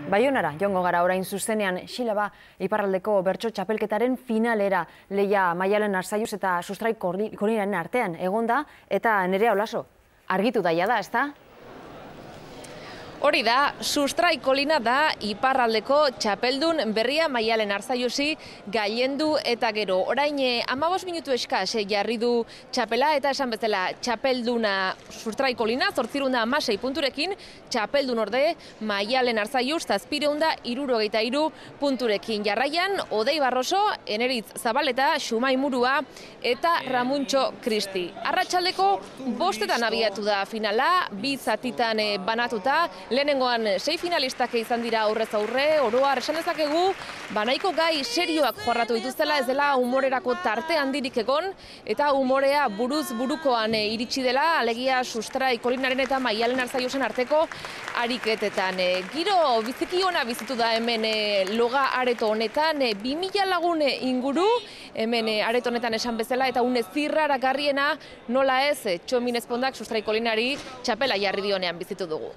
Baionara, joango gara orain zuzenean Xilaba iparraldeko bertso txapelketaren finalera Leia Maialen Arzalluz eta Sustrai Kolinaren artean egonda eta Nerea Olaso. Argitu daia da, ezta? Hori da, Sustrai Kolina da iparraldeko txapeldun berria Maialen Arzalluzi gailendu eta gero. Orain 15 minutu eskas jarri du txapela eta esan bezala txapelduna Sustrai Kolina 816 punturekin, txapeldun orde Maialen Arzalluz 763 punturekin. Jarraian Odei Barroso, Eneritz Zabaleta, Xumai Murua eta Ramuntxo Kristi. Arratsaldeko 5etan abiatu da finala, 2 zatitan banatuta. Lehenengoan 6 finalistak izan dira aurrez aurre, oroar esan dezakegu, nahiko gai serioak jorratu dituztela, ez dela humorerako tarte handirik egon, eta humorea buruz burukoan iritsi dela, alegia Sustrai Kolinaren eta Maialen Arzalluzen arteko ariketetan. Giro biziki ona bizitu da hemen loga areto honetan, 2000 lagun inguru, hemen areto honetan esan bezala, eta une zirraragarriena nola ez, Txomin Ezpondak Sustrai Kolinari txapela jarri dionean bizitu dugu.